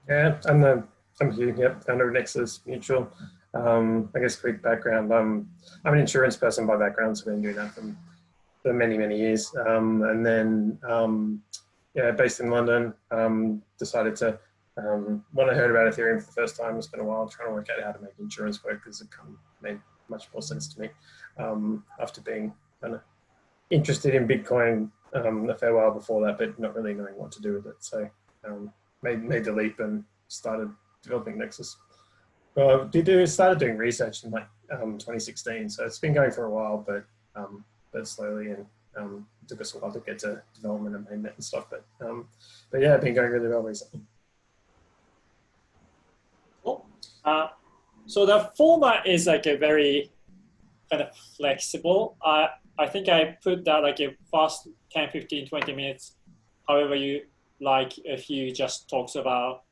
Yeah, I'm Hugh, yep, founder of Nexus Mutual. I guess quick background. I'm an insurance person by background, so I've been doing that for many, many years. And then, yeah, based in London, decided to, when I heard about Ethereum for the first time, it's been a while trying to work out how to make insurance work because it kind of made much more sense to me after being kind of interested in Bitcoin a fair while before that, but not really knowing what to do with it. So um, made the leap and started developing Nexus. Well, started doing research in like 2016, so it's been going for a while, but slowly, and it took us a while to get to development and mainnet and stuff. But yeah, been going really well recently. Cool. So the format is like a very kind of flexible. I think I put that like a fast 10, 15, 20 minutes, however you like, if you just talks about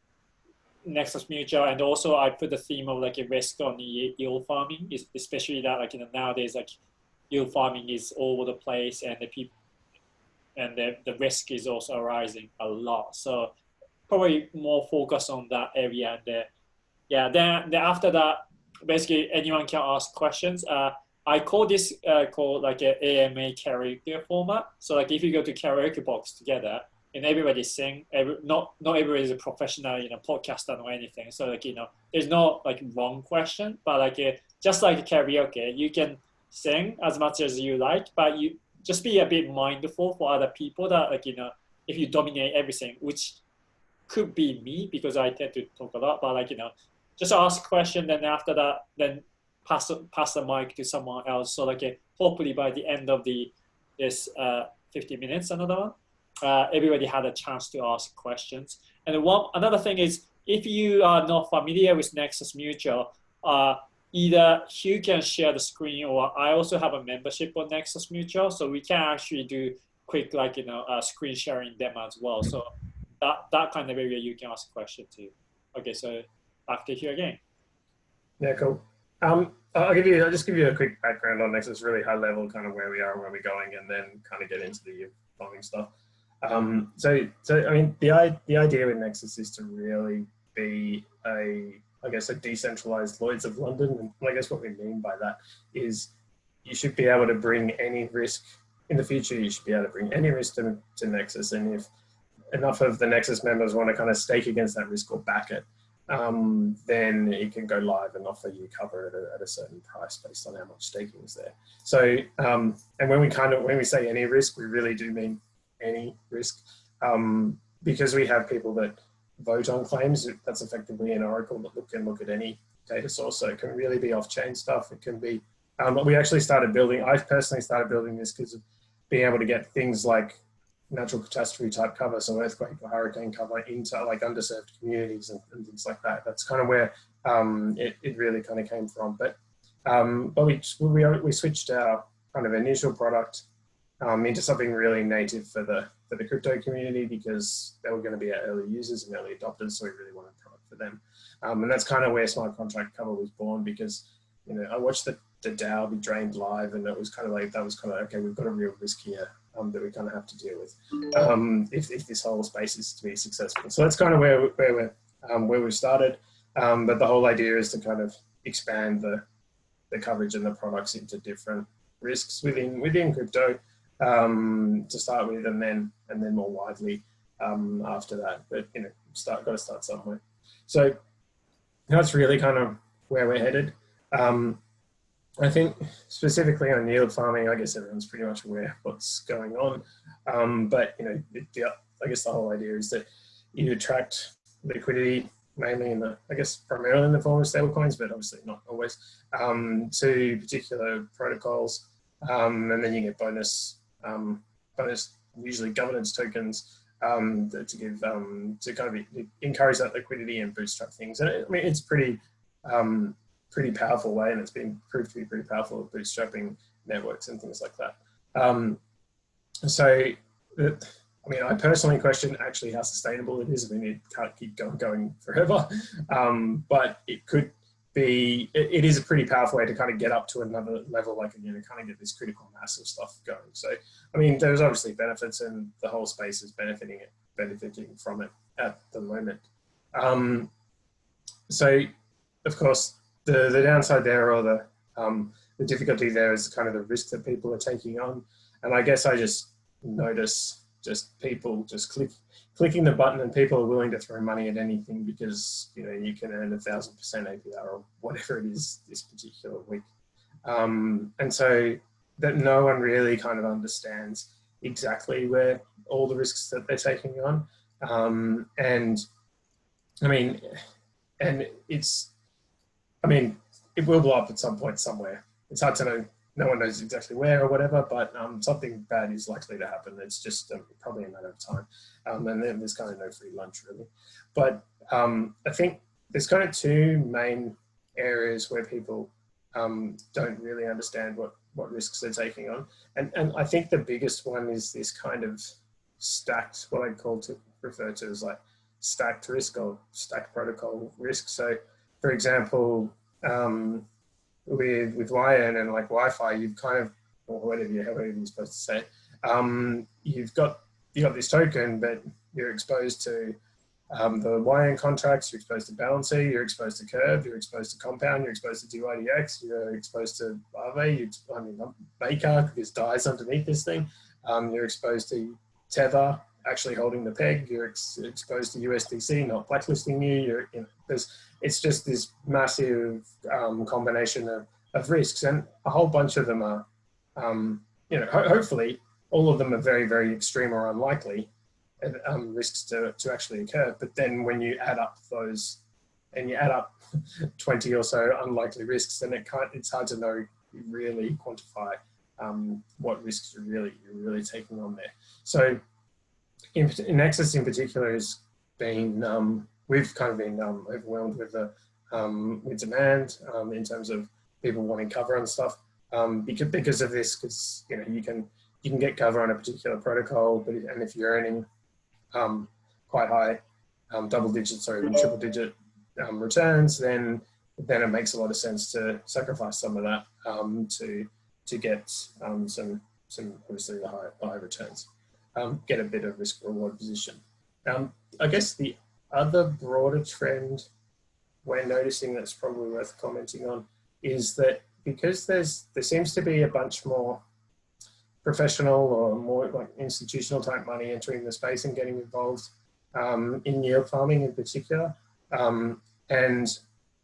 Nexus Mutual, and also I put the theme of like a risk on the yield farming, especially that like nowadays like yield farming is all over the place, and the people and the risk is also rising a lot. So probably more focus on that area, and yeah, then after that, basically anyone can ask questions. I call this called like a AMA karaoke format. So like if you go to karaoke box together and everybody sing, not everybody is a professional, podcaster or anything. So like there's no like wrong question, but like just like karaoke, you can sing as much as you like, but you just be a bit mindful for other people that like if you dominate everything, which could be me because I tend to talk a lot, but like just ask a question, then after that, then pass the mic to someone else. So like hopefully by the end of this 50 minutes, another one, everybody had a chance to ask questions. And another thing is, if you are not familiar with Nexus Mutual, either Hugh can share the screen, or I also have a membership on Nexus Mutual, so we can actually do quick like screen sharing them as well. So that kind of area you can ask a question to. Okay, so back to Hugh again. Yeah, cool. I'll just give you a quick background on Nexus, really high level, kind of where we are and where we're going, and then kind of get into the farming stuff. So I mean, the idea with Nexus is to really be I guess, a decentralized Lloyd's of London, and I guess what we mean by that is you should be able to bring any risk in the future. You should be able to bring any risk to Nexus, and if enough of the Nexus members want to kind of stake against that risk or back it, then it can go live and offer you cover at a certain price based on how much staking is there. So, and when we say any risk, we really do mean any risk, because we have people that vote on claims. That's effectively an oracle that can look at any data source. So it can really be off-chain stuff. It can be. We actually I personally started building this because of being able to get things like natural catastrophe type cover, so earthquake or hurricane cover, into like underserved communities and things like that. That's kind of where it really kind of came from. But we switched our kind of initial product into something really native for the crypto community, because they were going to be our early users and early adopters, so we really wanted a product for them. And that's kind of where smart contract cover was born, because I watched the DAO be drained live, and it was kind of like, okay, we've got a real risk here that we kind of have to deal with if this whole space is to be successful. So that's kind of where we've started. But the whole idea is to kind of expand the coverage and the products into different risks within crypto to start with, and then more widely after that. But got to start somewhere. So that's really kind of where we're headed. I think specifically on yield farming, I guess everyone's pretty much aware what's going on. But I guess the whole idea is that you attract liquidity, mainly primarily in the form of stablecoins, but obviously not always, to particular protocols, and then you get bonus, usually governance tokens, to give to kind of encourage that liquidity and bootstrap things. And I mean, it's pretty powerful way, and it's been proved to be pretty powerful at bootstrapping networks and things like that. I personally question actually how sustainable it is. I mean, it can't keep going forever, but it could be. It is a pretty powerful way to kind of get up to another level, like kind of get this critical mass of stuff going. So, I mean, there's obviously benefits, and the whole space is benefiting from it at the moment. So, of course, the downside there, or the difficulty there, is kind of the risk that people are taking on. And I guess I just notice just people just clicking the button, and people are willing to throw money at anything because, you know, you can earn 1,000% APR or whatever it is this particular week. And so that no one really kind of understands exactly where all the risks that they're taking on. And I mean, and it will blow up at some point somewhere. It's hard to know. No one knows exactly where or whatever, but something bad is likely to happen. It's just probably a matter of time. And then there's kind of no free lunch really. But I think there's kind of two main areas where people don't really understand what risks they're taking on. And I think the biggest one is this kind of stacked, what I call to refer to as like stacked risk or stacked protocol risk. So for example, with wired and like Wi-Fi, you've kind of, or however you're supposed to say it, you've got this token, but you're exposed to the YN contracts, you're exposed to Balancer, you're exposed to Curve, you're exposed to Compound, you're exposed to DYDX, you're exposed to Aave, Baker, because DI's underneath this thing, you're exposed to Tether, actually holding the peg, you're exposed to USDC, not blacklisting you, it's just this massive combination of risks, and a whole bunch of them are, hopefully all of them are very, very extreme or unlikely risks to actually occur. But then when you add up those, and you add up 20 or so unlikely risks, then it's hard to know, really quantify what risks you're really taking on there. So in Nexus in particular has been, we've kind of been overwhelmed with demand in terms of people wanting cover and stuff because of this, because you can get cover on a particular protocol, and if you're earning quite high double digits or even triple digit returns, then it makes a lot of sense to sacrifice some of that to get some obviously the high returns, get a bit of risk reward position. I guess the other broader trend we're noticing that's probably worth commenting on is that because there seems to be a bunch more professional or more like institutional type money entering the space and getting involved in yield farming in particular, and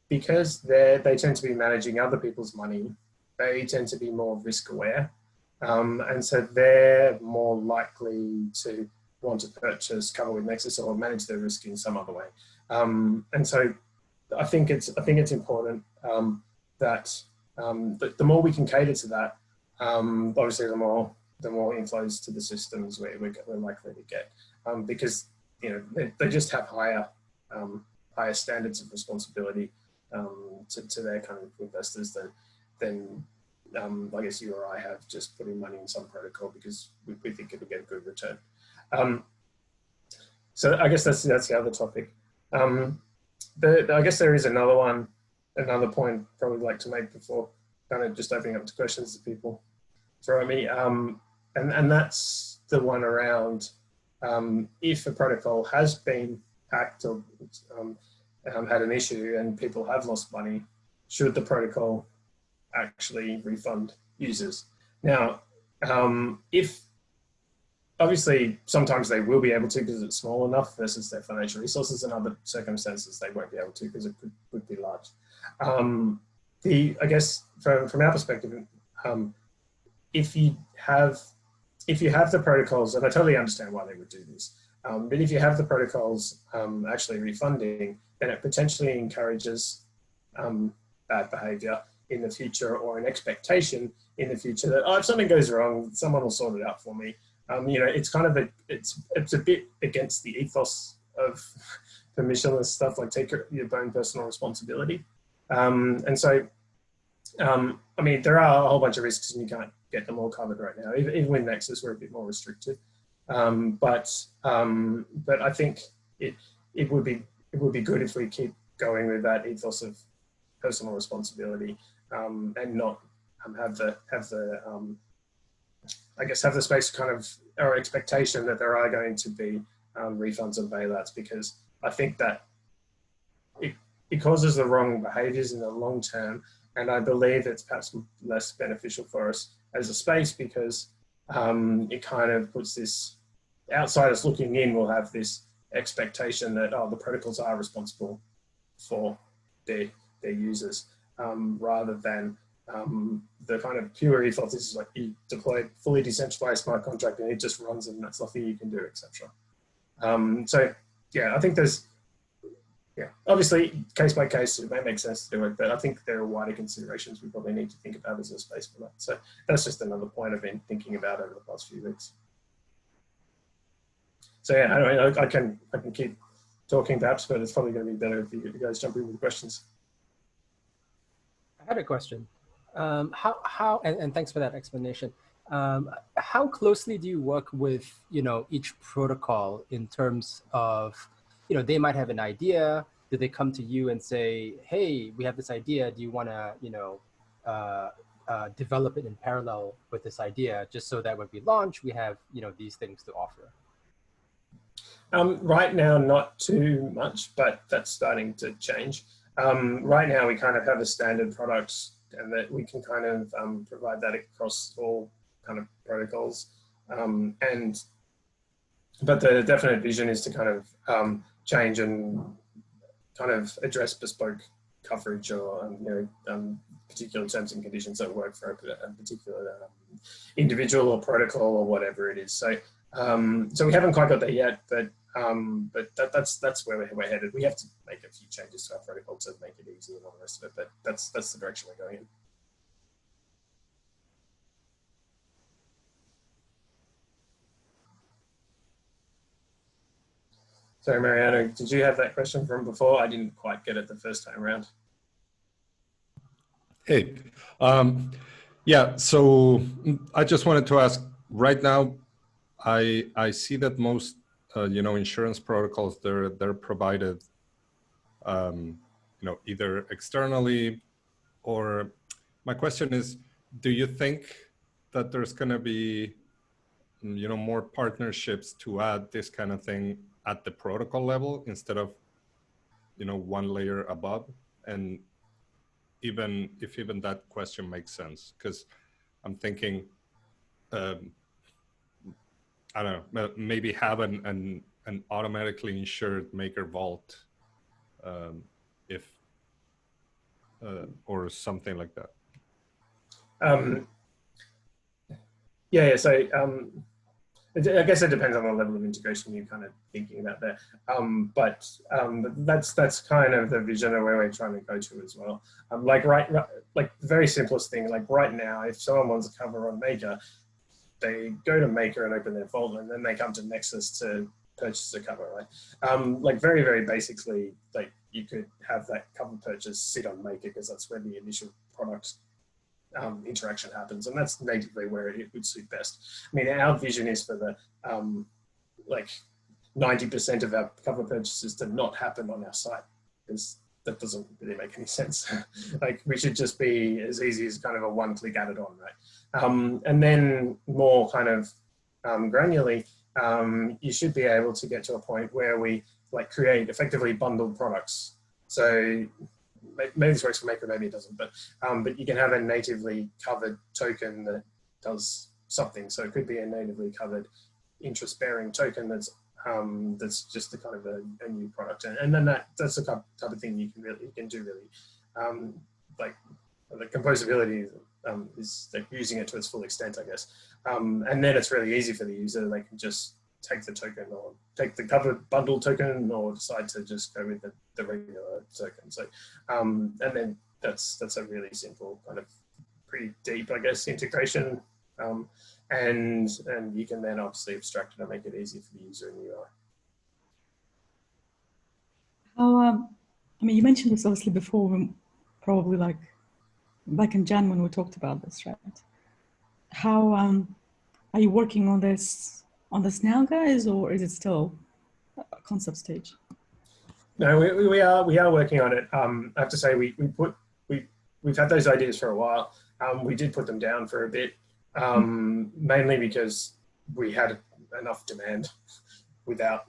because they tend to be managing other people's money, they tend to be more risk aware, and so they're more likely to want to purchase cover with Nexus or manage their risk in some other way. And so I think it's important that the more we can cater to that, obviously the more inflows to the systems we're likely to get, because they just have higher standards of responsibility to their kind of investors than I guess you or I have just putting money in some protocol because we think it'll get a good return. So I guess that's the other topic. I guess there is another point probably like to make before kind of just opening up to questions that people throw at me. And that's the one around if a protocol has been hacked or had an issue and people have lost money, should the protocol actually refund users? Now, if obviously sometimes they will be able to because it's small enough versus their financial resources, and other circumstances they won't be able to because it could be large. I guess from our perspective, if you have the protocols, and I totally understand why they would do this, but if you have the protocols actually refunding, then it potentially encourages bad behavior in the future, or an expectation in the future that, if something goes wrong, someone will sort it out for me. It's kind of it's a bit against the ethos of permissionless stuff, like take your own personal responsibility. And so, I mean, there are a whole bunch of risks and you can't get them all covered right now. Even with Nexus, we're a bit more restricted. But I think it would be good if we keep going with that ethos of personal responsibility, and not have the space kind of, or expectation that there are going to be refunds and bailouts, because I think that it causes the wrong behaviors in the long term. And I believe it's perhaps less beneficial for us as a space because it kind of puts this, outsiders looking in will have this expectation that, oh, the protocols are responsible for their users, rather than the kind of pure ethos is like you deploy fully decentralized smart contract and it just runs and that's nothing you can do, etc. So yeah, I think there's, yeah, obviously case by case it may make sense to do it, but I think there are wider considerations we probably need to think about as a space for that. So that's just another point I've been thinking about over the past few weeks. So yeah, I can keep talking perhaps, but it's probably going to be better if you guys jump in with questions. I had a question. And thanks for that explanation. How closely do you work with, each protocol in terms of, they might have an idea. Do they come to you and say, hey, we have this idea. Do you want to, develop it in parallel with this idea, just so that when we launch, we have, these things to offer? Right now, not too much, but that's starting to change. Right now, we kind of have a standard product and that we can kind of provide that across all kind of protocols. But the definite vision is to kind of change and kind of address bespoke coverage or particular terms and conditions that work for a particular individual or protocol or whatever it is. So so we haven't quite got there yet, but that's where we're headed. We have to make a few changes to our protocol to make it easy and all the rest of it, but that's the direction we're going in. Sorry, Mariano, did you have that question from before? I didn't quite get it the first time around. Hey, yeah, so I just wanted to ask, right now, I see that most, insurance protocols, they're provided, either externally, or my question is, do you think that there's going to be, more partnerships to add this kind of thing at the protocol level instead of, one layer above? And even that question makes sense, because I'm thinking, I don't know, maybe have an automatically insured maker vault, or something like that. Yeah. So I guess it depends on the level of integration you're kind of thinking about there. But that's kind of the vision of where we're trying to go to as well. Like the very simplest thing, like right now, if someone wants to cover on Maker, they go to Maker and open their folder, and then they come to Nexus to purchase a cover, right? Like very, very basically, like you could have that cover purchase sit on Maker because that's where the initial product interaction happens, and that's natively where it would suit best. I mean, our vision is for the like 90% of our cover purchases to not happen on our site, because that doesn't really make any sense. Like we should just be as easy as kind of a one-click added on, right? And then more kind of granularly, you should be able to get to a point where we like create effectively bundled products. So maybe this works for Maker, maybe it doesn't, but you can have a natively covered token that does something. So it could be a natively covered interest-bearing token that's just a kind of a new product, and then that's the type of thing you can do really. Like the composability is like using it to its full extent, I guess. And then it's really easy for the user; they can just take the token or take the covered bundle token, or decide to just go with the regular token. So, and then that's a really simple kind of pretty deep, I guess, integration. And you can then obviously abstract it and make it easy for the user in the UI. How, I mean, you mentioned this obviously before, probably like back in Jan when we talked about this, right? How are you working on this now, guys, or is it still a concept stage? No, we are working on it. I have to say we've had those ideas for a while. We did put them down for a bit, mainly because we had enough demand. without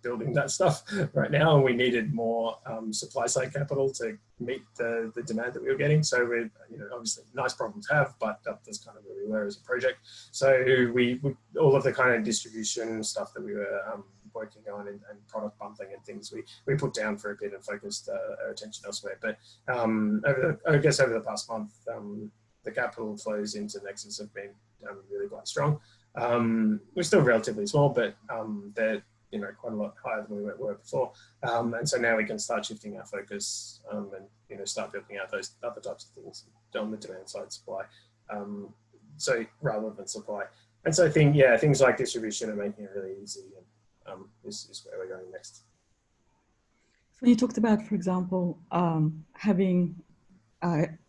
building that stuff right now, and we needed more supply side capital to meet the demand that we were getting. So we're, obviously nice problem to have, but that's kind of where we were as a project. So we all of the kind of distribution stuff that we were working on and product bundling and things we put down for a bit and focused our attention elsewhere. But I guess over the past month, the capital flows into Nexus have been really quite strong. We're still relatively small, but they're quite a lot higher than we were before. And so now we can start shifting our focus and start building out those other types of things on the demand side, supply. So rather than supply. And so things like distribution are making it really easy, and is where we're going next. So you talked about, for example, having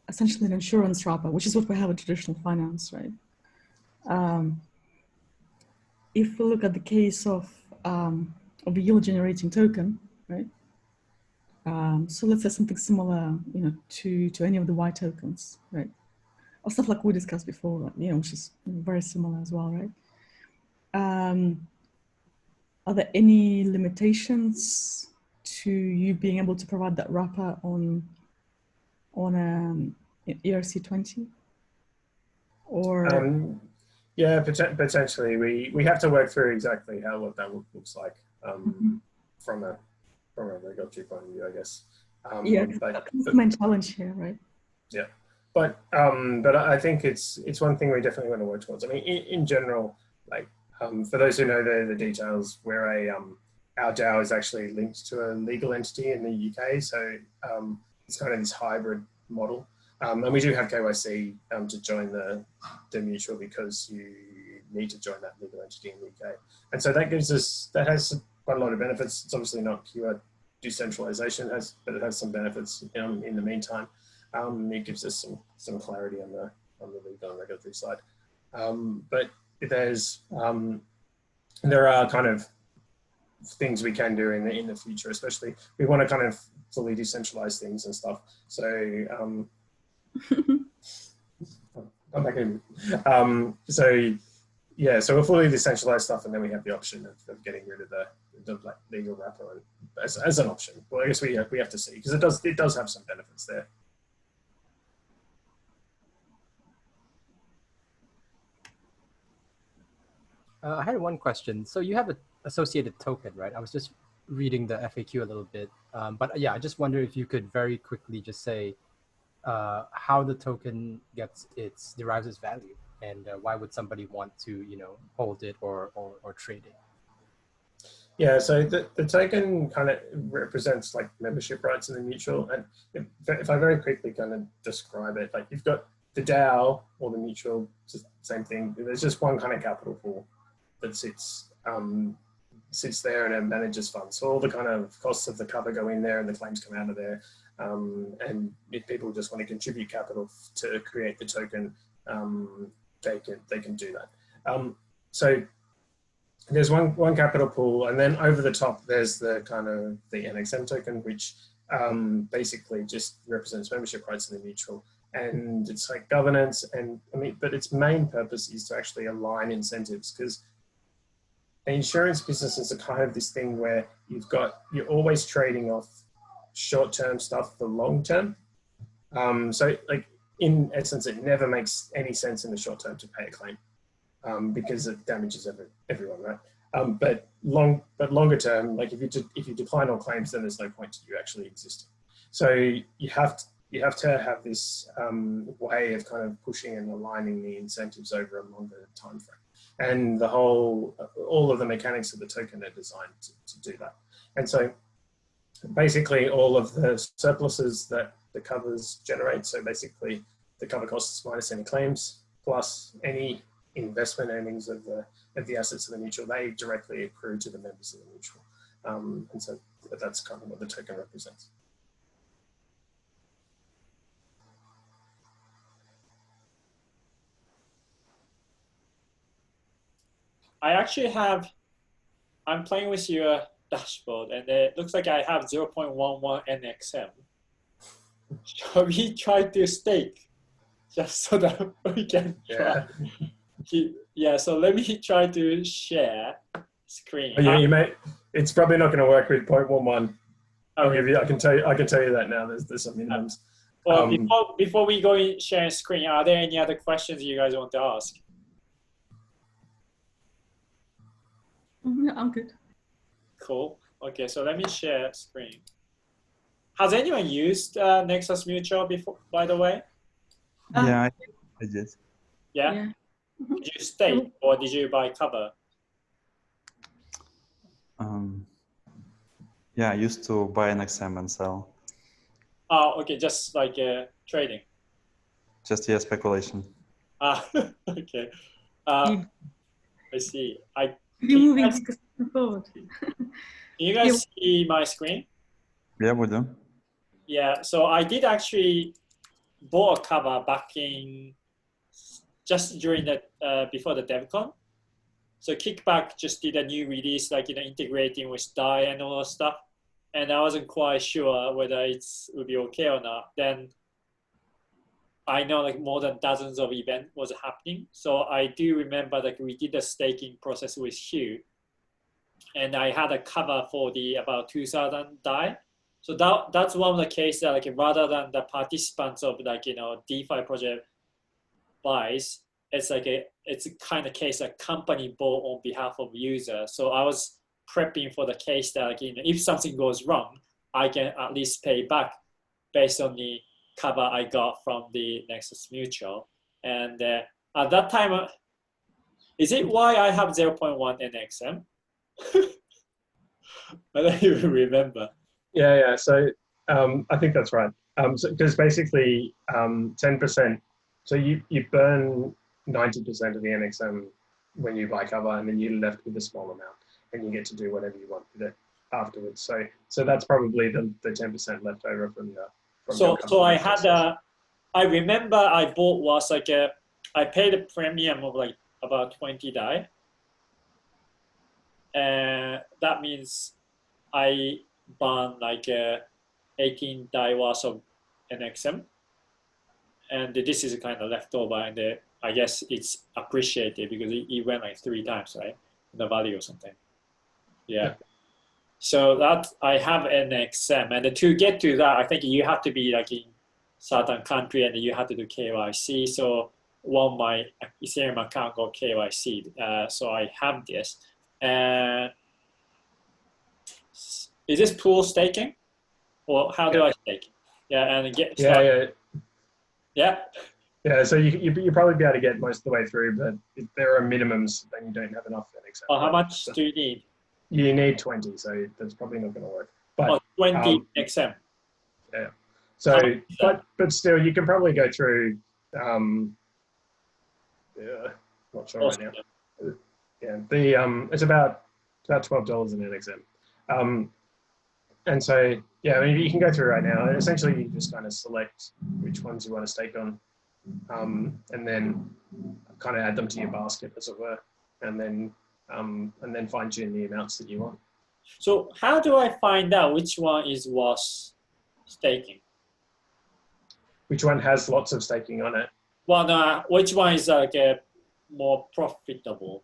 essentially an insurance wrapper, which is what we have in traditional finance, right? If we look at the case of a yield generating token, right? So let's say something similar, to any of the Y tokens, right? Or stuff like we discussed before, which is very similar as well, right? Are there any limitations to you being able to provide that wrapper on ERC20? Or yeah, potentially. We have to work through exactly what that looks like from a regulatory point of view, I guess. That's the main challenge here, right? Yeah, but I think it's one thing we definitely want to work towards. I mean, in general, like for those who know the details, we're our DAO is actually linked to a legal entity in the UK, so it's kind of this hybrid model. And we do have KYC to join the mutual because you need to join that legal entity in the UK. And so that has quite a lot of benefits. It's obviously not pure decentralization, but it has some benefits in the meantime. It gives us some clarity on the legal and regulatory side. But there are kind of things we can do in the future, especially we want to kind of fully decentralize things and stuff. So I'm back in. So we'll fully decentralize stuff, and then we have the option of getting rid of the legal wrapper as an option. Well, I guess we have to see, because it does have some benefits there. I had one question. So you have an associated token, right? I was just reading the FAQ a little bit, but yeah, I just wonder if you could very quickly just say how the token derives its value, and why would somebody want to hold it or trade it? Yeah, so the token kind of represents like membership rights in the mutual, and if I very quickly kind of describe it, like you've got the DAO or the mutual, just same thing. There's just one kind of capital pool that sits there and it manages funds. So all the kind of costs of the cover go in there and the claims come out of there. And if people just want to contribute capital to create the token, they can do that. So there's one capital pool, and then over the top there's the kind of the NXM token, which basically just represents membership rights in the mutual, and it's like governance. And but its main purpose is to actually align incentives, because insurance businesses are kind of this thing where you're always trading off short-term stuff for long-term. So like in essence, it never makes any sense in the short term to pay a claim because it damages everyone, right? But longer term, like if you decline all claims, then there's no point to you actually existing. So you have to have this way of kind of pushing and aligning the incentives over a longer time frame. And all of the mechanics of the token are designed to do that. And so basically all of the surpluses that the covers generate, so basically the cover costs minus any claims, plus any investment earnings of the assets of the mutual, they directly accrue to the members of the mutual. And so that's kind of what the token represents. I'm playing with your dashboard, and it looks like I have 0.11 NXM. Shall we try to stake just so that we can try? Yeah, so let me try to share. screen. Oh, yeah, you may. It's probably not going to work with 0.11. Okay. I can tell you that now. There's some minimums. Well, before we go in sharing screen, are there any other questions you guys want to ask? Yeah, I'm good. Cool. Okay, so let me share screen. Has anyone used Nexus Mutual before, by the way? Yeah, I did. Yeah? Yeah. Did you stake or did you buy cover? Yeah, I used to buy an XM and sell. Oh, okay, just like trading. Just, yeah, speculation. Okay. You- I see. You're moving guys- forward. Can you guys see my screen? Yeah, we do. Yeah, so I did actually bought a cover back in just during the before the DevCon. So Kickback just did a new release, like integrating with DAI and all that stuff, and I wasn't quite sure whether it would be okay or not. Then I know like more than dozens of events was happening, so I do remember like we did the staking process with Hugh, and I had a cover for the about 2,000 DAI. So that's one of the cases that like rather than the participants of like DeFi project buys, it's a kind of case that company bought on behalf of user. So I was prepping for the case that like, if something goes wrong, I can at least pay back based on the cover I got from the Nexus Mutual. And at that time, is it why I have 0.1 NXM? I don't even remember. Yeah. So I think that's right. Because basically 10%. So you burn 90% of the NXM when you buy cover, and then you're left with a small amount, and you get to do whatever you want with it afterwards. So that's probably the 10% left over from your. So I had I remember I bought was like I paid a premium of like about 20 DAI, and that means I burned like 18 DAI worth of NXM, and this is kind of leftover, and I guess it's appreciated because it went like 3 times, right? The value or something. Yeah. So that I have NXM, and to get to that, I think you have to be like in certain country, and you have to do KYC. So my Ethereum account got KYC. So I have this. Is this pool staking, or how do I stake? Yeah, and get Yeah, so you probably be able to get most of the way through, but if there are minimums, then you don't have enough NXM. Oh, how much do you need? You need 20, so that's probably not going to work. But 20 XM. Yeah. So, but still, you can probably go through. Not sure right now. Yeah, it's about $12 in NXM. And so, yeah, I mean, you can go through right now. Essentially, you just kind of select which ones you want to stake on, and then kind of add them to your basket, as it were, and then fine tune the amounts that you want. So how do I find out which one is worth staking? Which one has lots of staking on it? Well, no, which one is like more profitable?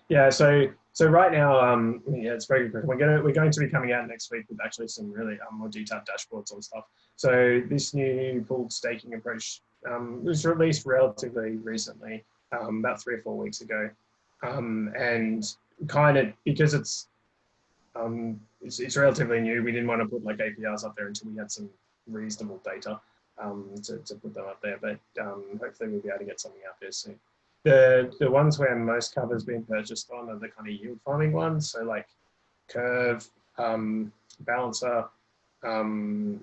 Yeah, so right now, yeah, it's a very good question. We're going to be coming out next week with actually some really more detailed dashboards and stuff. So this new pooled staking approach was released relatively recently, about 3 or 4 weeks ago, and kind of because it's relatively new, we didn't want to put like APRs up there until we had some reasonable data to put them up there. But hopefully we'll be able to get something out there soon. The ones where most cover has been purchased on are the kind of yield farming ones. So like Curve, Balancer, and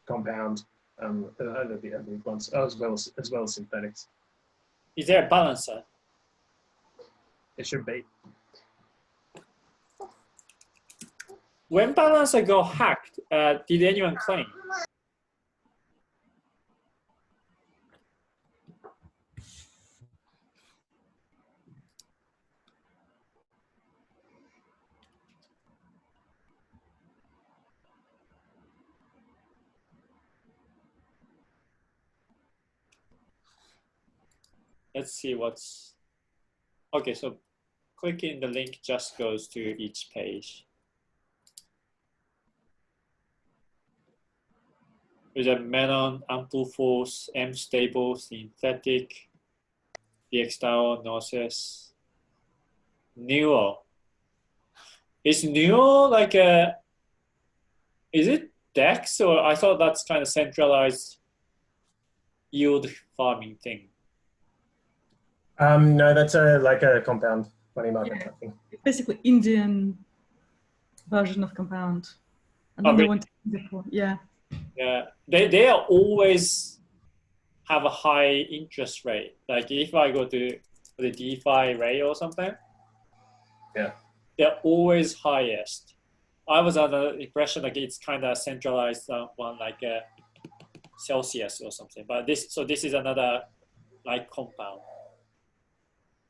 Compound are the big ones, as well as synthetics. Is there a balancer? It should be. When balancer got hacked, did anyone claim? Let's see what's okay. So clicking the link just goes to each page. There's a Menon, ample force, M stable, synthetic, DXTAO, Gnosis, Neo. Is Neo like a, is it DEX, or I thought that's kind of centralized yield farming thing? No, that's like a compound money market type thing. It's basically Indian version of compound. Oh, Another really? one to Singapore. Yeah. Yeah, they are always have a high interest rate. Like if I go to the DeFi rate or something, Yeah. they're always highest. I was under the impression like it's kind of centralized one, like Celsius or something. But this is another like compound.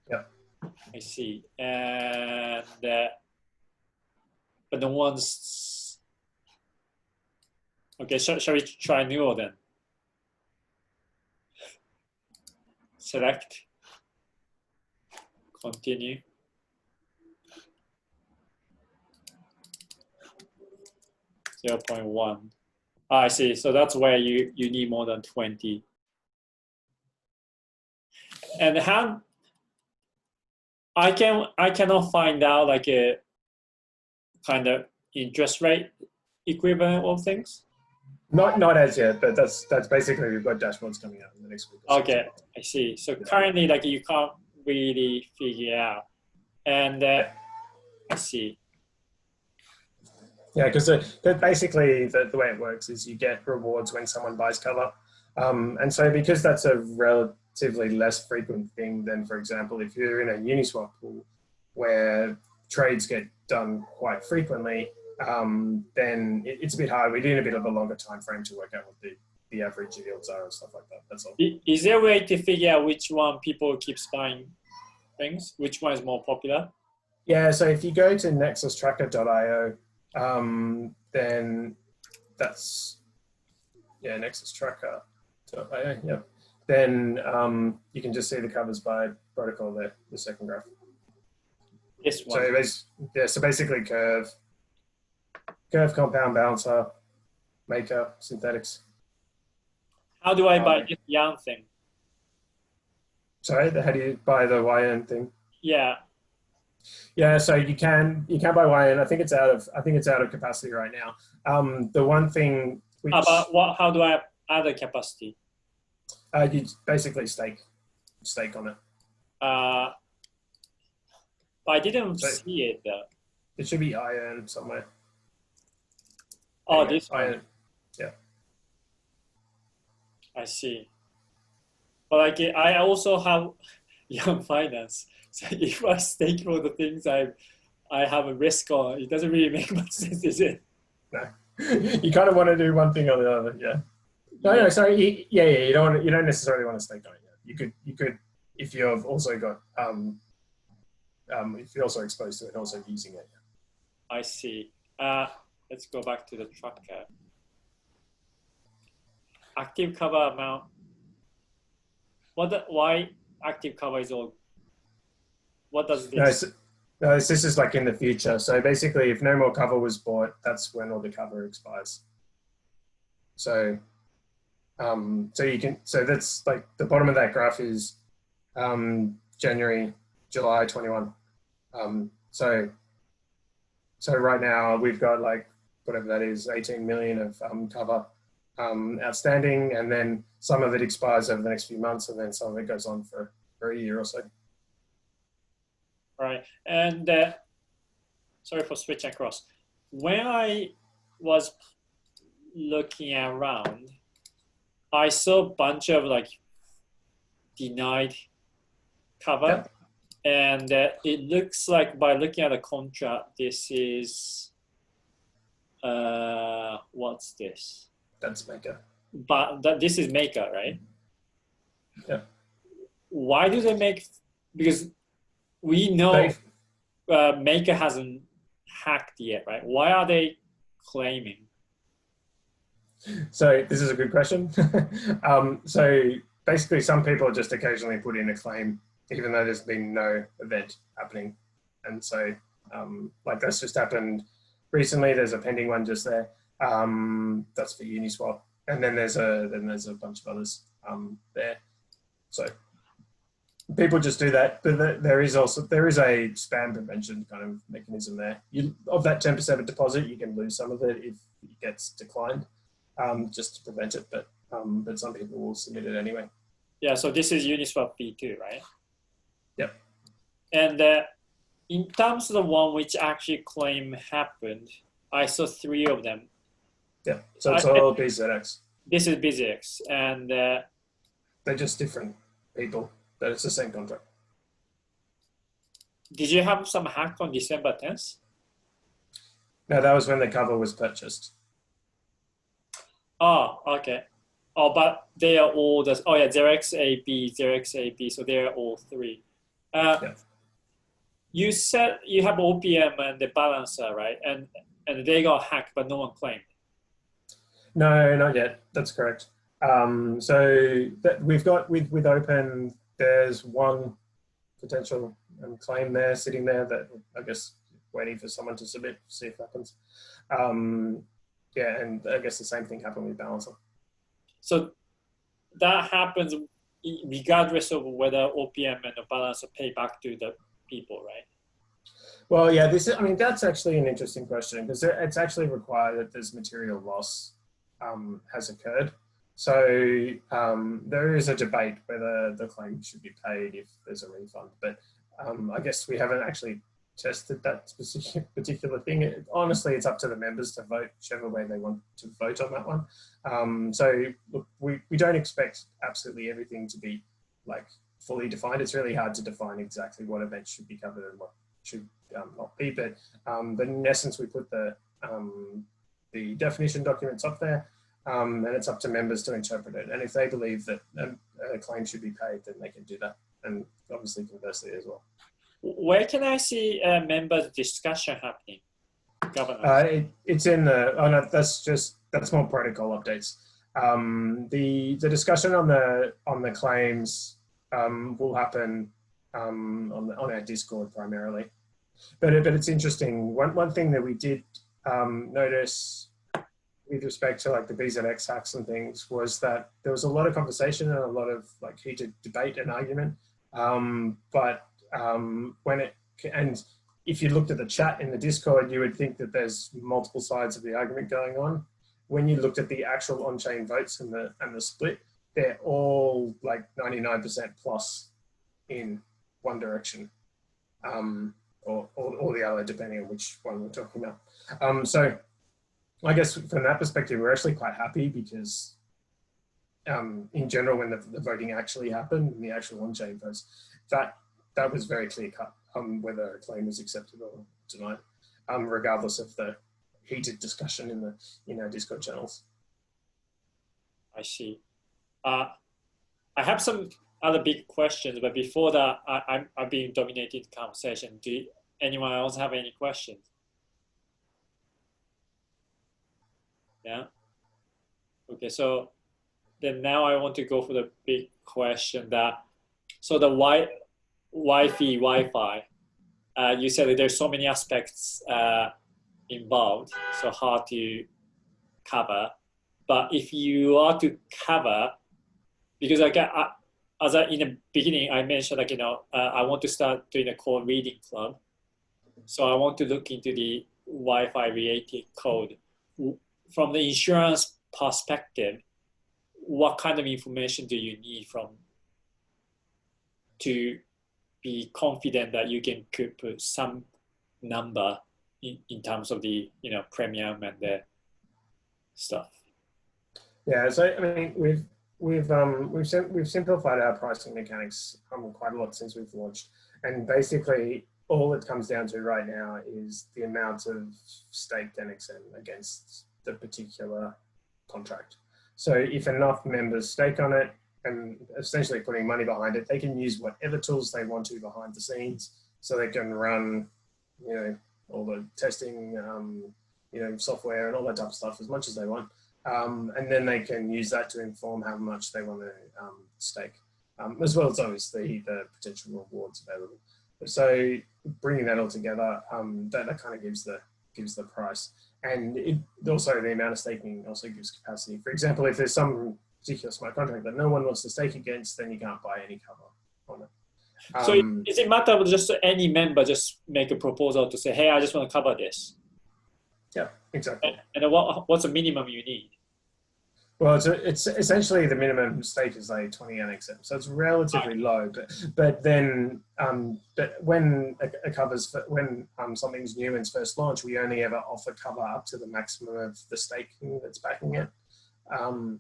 Yeah. I see. And but the ones. Okay, shall we try Neo then? Select. Continue. .1. I see. So that's where you need more than 20. And how I cannot find out like a kind of interest rate equivalent of things. Not as yet, but that's basically, we've got dashboards coming out in the next week. Okay, I see. So currently, like you can't really figure out, and I see. Yeah, because basically the way it works is you get rewards when someone buys cover, and so because that's a relatively less frequent thing than, for example, if you're in a Uniswap pool where trades get done quite frequently. Then it's a bit hard. We need a bit of a longer time frame to work out what the average yields are and stuff like that. That's all. Is there a way to figure out which one people keep buying things? Which one is more popular? Yeah, so if you go to nexustracker.io, then that's, yeah, nexustracker.io, yeah. Then you can just see the covers by protocol there, the second graph. This one. So basically Curve, compound, bouncer, maker, synthetics. How do I buy this yarn thing? Sorry, how do you buy the YN thing? Yeah. Yeah, so you can buy YN. I think it's out of capacity right now. The one thing which how do I add a capacity? You basically stake on it. But I didn't see it though. It should be IN somewhere. Oh, this one. IN. Yeah. I see. But like I also have Young Finance. So if I stake for the things I have a risk on, it doesn't really make much sense, is it? No. You kind of want to do one thing or the other, yeah. No, sorry. Yeah. You don't necessarily want to stake on it. You could if you've also got if you're also exposed to it, also using it. I see. Let's go back to the tracker. Active cover amount. Why active cover is all? What does this? No, this is like in the future. So basically, if no more cover was bought, that's when all the cover expires. So, so that's like the bottom of that graph is July 21. So right now we've got like whatever that is, 18 million of cover outstanding, and then some of it expires over the next few months, and then some of it goes on for a year or so. Right, and sorry for switching across. When I was looking around, I saw a bunch of like denied cover. Yep. And it looks like by looking at the contract, this is, what's this? That's Maker. But this is Maker, right? Yeah. Why do they make, because we know Maker hasn't hacked yet, right? Why are they claiming? So this is a good question. So basically some people just occasionally put in a claim even though there's been no event happening. And so like that's just happened recently. There's a pending one just there. That's for Uniswap. And then there's a bunch of others there. So people just do that, but there is a spam prevention kind of mechanism there. Of that 10% of deposit, you can lose some of it if it gets declined, just to prevent it. But some people will submit it anyway. Yeah. So this is Uniswap V2, right? Yep. And in terms of the one which actually claim happened, I saw 3 of them. Yeah. So it's all BZX. This is BZX, and they're just different people, but it's the same contract. Did you have some hack on December 10th? No, that was when the cover was purchased. Oh, okay. Oh, but they are all the, oh yeah, XAB, so they are all 3. Yeah. You said you have OPM and the balancer, right? And they got hacked, but no one claimed. No, not yet. That's correct. So that we've got with Open, there's one potential claim there sitting there that I guess waiting for someone to submit, see if it happens. Yeah, and I guess the same thing happened with Balancer. So that happens regardless of whether OPM and the Balancer pay back to the people, right? Well, yeah, that's actually an interesting question because it's actually required that there's material loss has occurred. So there is a debate whether the claim should be paid if there's a refund, but I guess we haven't actually tested that particular thing. Honestly, it's up to the members to vote whichever way they want to vote on that one. So look, we don't expect absolutely everything to be like fully defined. It's really hard to define exactly what events should be covered and what should not be, but in essence, we put the definition documents up there, and it's up to members to interpret it. And if they believe that a claim should be paid, then they can do that, and obviously conversely as well. Where can I see members' discussion happening? Governance. It's in the. Oh no, that's more protocol updates. The discussion on the claims will happen on our Discord primarily, but it's interesting. One thing that we did notice with respect to like the BZX hacks and things was that there was a lot of conversation and a lot of like heated debate and argument. And if you looked at the chat in the Discord, you would think that there's multiple sides of the argument going on. When you looked at the actual on-chain votes and the split, they're all like 99% plus in one direction, or the other, depending on which one we're talking about. So I guess from that perspective, we're actually quite happy because in general, when the voting actually happened, the actual on-chain votes, that was very clear cut whether a claim was accepted or denied, regardless of the heated discussion in our Discord channels. I see. I have some other big questions, but before that, I've been dominating the conversation. Do anyone else have any questions? Yeah. Okay, so then now I want to go for the big question so the Wi-Fi, you said that there's so many aspects involved, so hard to cover. But if you are to cover, because in the beginning I mentioned I want to start doing a code reading club, so I want to look into the Wi-Fi related code. From the insurance perspective, what kind of information do you need to be confident that you can put some number in terms of the premium and the stuff? Yeah, so I mean we've simplified our pricing mechanics quite a lot since we've launched, and basically all it comes down to right now is the amount of staked NXN against the particular contract. So if enough members stake on it and essentially putting money behind it, they can use whatever tools they want to behind the scenes, so they can run all the testing software and all that type of stuff as much as they want. And then they can use that to inform how much they want to stake, as well as obviously the potential rewards available. So bringing that all together, that kind of gives the price, and it also the amount of staking also gives capacity. For example, if there's some particular smart contract that no one wants to stake against, then you can't buy any cover on it. So is it matter of just any member just make a proposal to say, hey, I just want to cover this? Yeah, exactly. And what's the minimum you need? Well, it's essentially the minimum stake is like 20 NXM, so it's relatively low. But then, but when it covers when something's new in its first launch, we only ever offer cover up to the maximum of the staking that's backing it.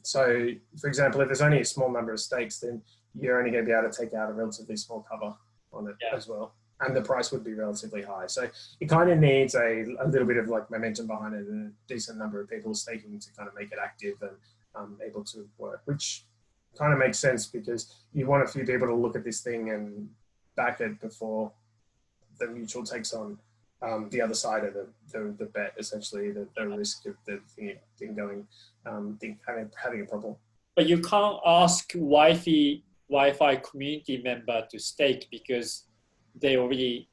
So, for example, if there's only a small number of stakes, then you're only going to be able to take out a relatively small cover on it as well, and the price would be relatively high. So it kind of needs a little bit of like momentum behind it and a decent number of people staking to kind of make it active and able to work, which kind of makes sense because you want a few people to look at this thing and back it before the mutual takes on the other side of the bet, essentially the risk of the thing going, having a problem. But you can't ask Wi-Fi community member to stake because they already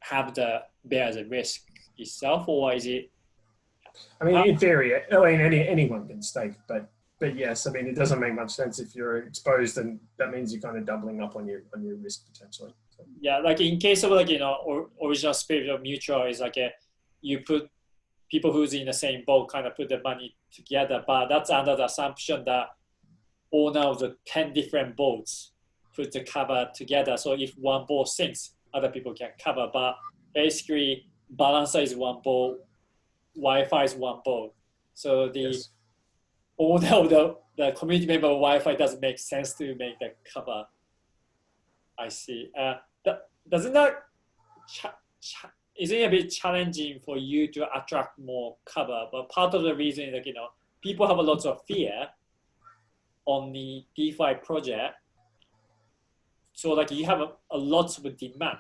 have the bear the risk itself, or is it? I mean, in theory, I mean, anyone can stake, but yes, I mean, it doesn't make much sense if you're exposed, and that means you're kind of doubling up on your risk potentially. So. Yeah, like in case of like original spirit of mutual is like you put people who's in the same boat kind of put the money together, but that's under the assumption that owner of the 10 different boats put the cover together. So if one boat sinks, other people can cover. But basically, balancer is one boat. Wi-Fi is one boat, so the owner of the community member of Wi-Fi doesn't make sense to make the cover. I see. Doesn't that isn't it a bit challenging for you to attract more cover? But part of the reason is like people have a lot of fear on the DeFi project, so like you have a lot of demand,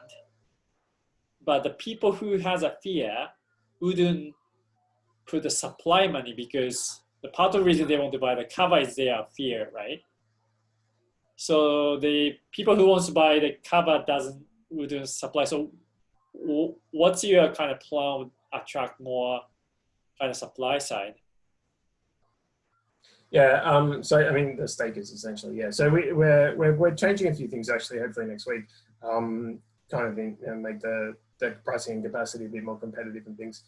but the people who has a fear wouldn't put the supply money because the part of the reason they want to buy the cover is their fear, right? So the people who wants to buy the cover wouldn't supply. So what's your kind of plan to attract more kind of supply side? Yeah, so I mean the stake is essentially so we're changing a few things actually. Hopefully next week, kind of make the pricing and capacity a bit more competitive and things.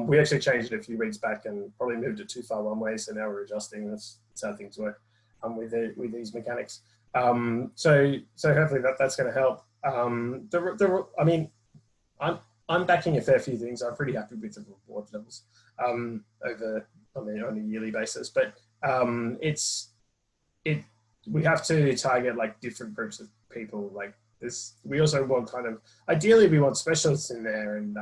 We actually changed it a few weeks back and probably moved it too far one way, so now we're adjusting. That's how things work with these mechanics. So hopefully that's going to help. I mean, I'm backing a fair few things. I'm pretty happy with the reward levels over on a yearly basis, but we have to target like different groups of people like this. We also want ideally we want specialists in there and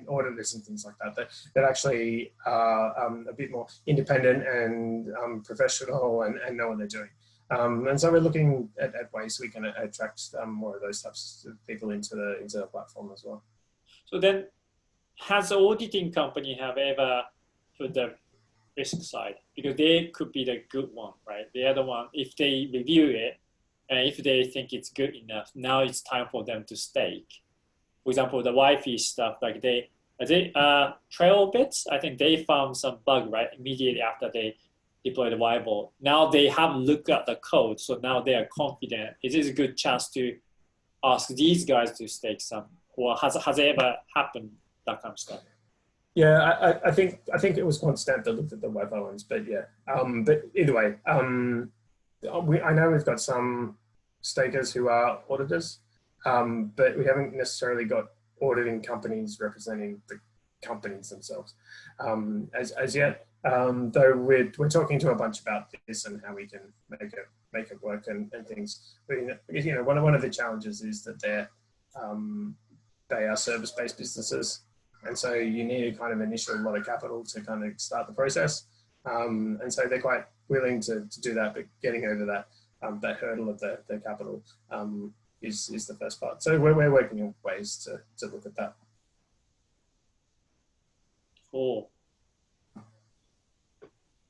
auditors and things like that actually are a bit more independent and professional and know what they're doing. And so we're looking at ways we can attract more of those types of people into the platform as well. So then, has the auditing company have ever put the risk side? Because they could be the good one, right? The other one, if they review it, and if they think it's good enough, now it's time for them to stake. For example, the Wi-Fi stuff, like Trailbits, I think they found some bug, right? Immediately after they deployed the Wi-Ball. Now they have looked at the code, so now they are confident. It is a good chance to ask these guys to stake some. Or has it ever happened, that kind of stuff? Yeah, I think it was Quantstamp that looked at the Wi-Fi ones, but yeah. But either way, I know we've got some stakers who are auditors, but we haven't necessarily got auditing companies representing the companies themselves as yet. Though we're talking to a bunch about this and how we can make it work and things. But, one of the challenges is that they are service-based businesses, and so you need a kind of initial lot of capital to kind of start the process. And so they're quite willing to do that, but getting over that hurdle of the capital is the first part. So we're working on ways to look at that. Cool.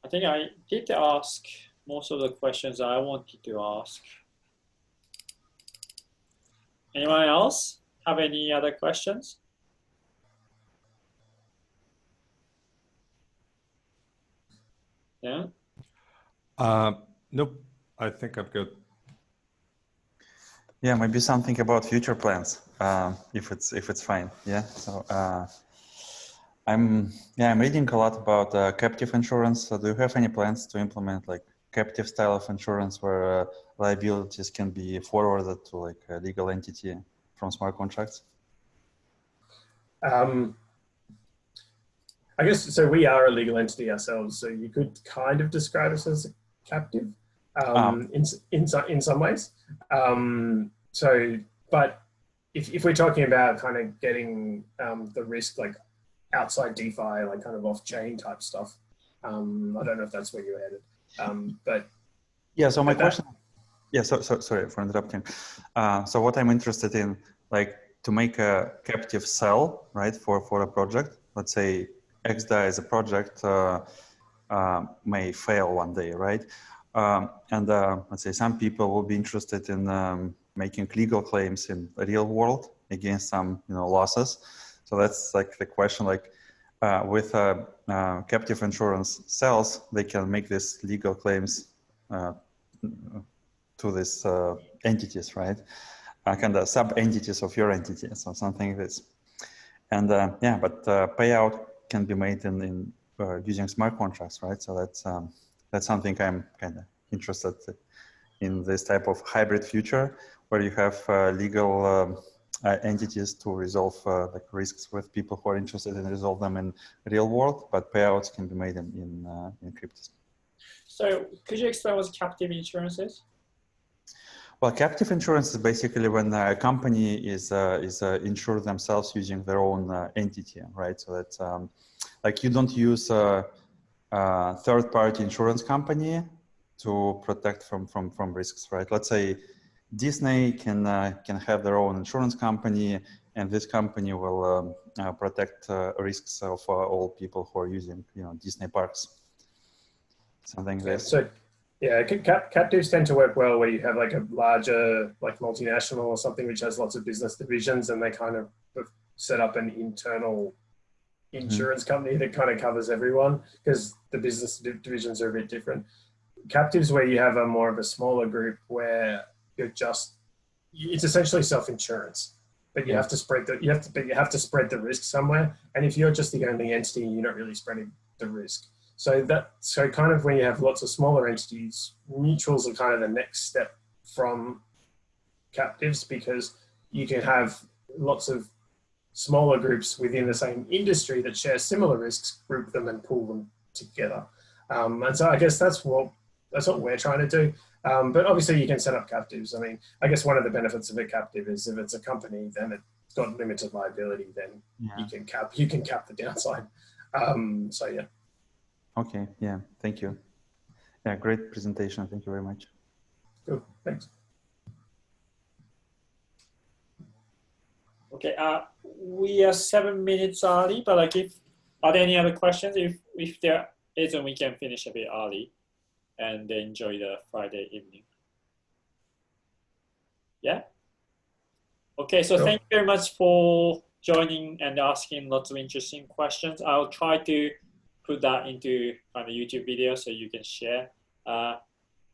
I think I did ask most of the questions I wanted to ask. Anyone else have any other questions? Yeah. Nope. I think I'm good. Yeah, maybe something about future plans, if it's fine. Yeah. So I'm reading a lot about captive insurance. So do you have any plans to implement like captive style of insurance where liabilities can be forwarded to like a legal entity from smart contracts? I guess so. We are a legal entity ourselves, so you could kind of describe us as a captive in some ways. But if we're talking about kind of getting the risk like outside DeFi, like kind of off-chain type stuff, I don't know if that's where you're headed. But yeah. So my question. Yeah. So sorry for interrupting. So what I'm interested in, like, to make a captive cell, right, for a project. Let's say XDAI as a project may fail one day, right? And let's say some people will be interested in making legal claims in the real world against some, losses. So that's like the question, like with captive insurance cells, they can make these legal claims to these entities, right? Kind of sub-entities of your entity, so something like this. And but payout can be made in using smart contracts, right? So that's something I'm kind of interested in, this type of hybrid future where you have legal entities to resolve like risks with people who are interested in resolve them in real world, but payouts can be made in cryptos. So could you explain what captive insurance is? Well, captive insurance is basically when a company is insured themselves using their own entity, right? So that's like you don't use a third-party insurance company to protect from risks, right? Let's say Disney can have their own insurance company, and this company will protect risks of all people who are using, Disney parks. Something like this. So, yeah, captives tend to work well where you have like a larger, like multinational or something which has lots of business divisions, and they kind of set up an internal insurance company that kind of covers everyone because the business divisions are a bit different. Captives where you have a more of a smaller group where it's essentially self-insurance, but you have to spread the risk somewhere. And if you're just the only entity, you're not really spreading the risk. So kind of when you have lots of smaller entities, mutuals are kind of the next step from captives because you can have lots of smaller groups within the same industry that share similar risks, group them and pool them together. And so I guess that's what we're trying to do. But obviously you can set up captives. I mean, I guess one of the benefits of a captive is if it's a company, then it's got limited liability, then you can cap the downside. So yeah. Okay, yeah, thank you. Yeah, great presentation. Thank you very much. Good, thanks. Okay, we are 7 minutes early, but like are there any other questions? If there isn't, we can finish a bit early and enjoy the Friday evening. Yeah? Okay, so thank you very much for joining and asking lots of interesting questions. I'll try to put that into kind of YouTube video so you can share.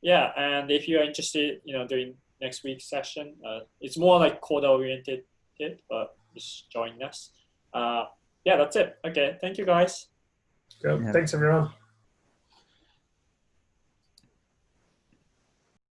Yeah, and if you're interested, during next week's session, it's more like code oriented, but just join us. Yeah, that's it. Okay, thank you guys. Cool. Yeah. Thanks everyone.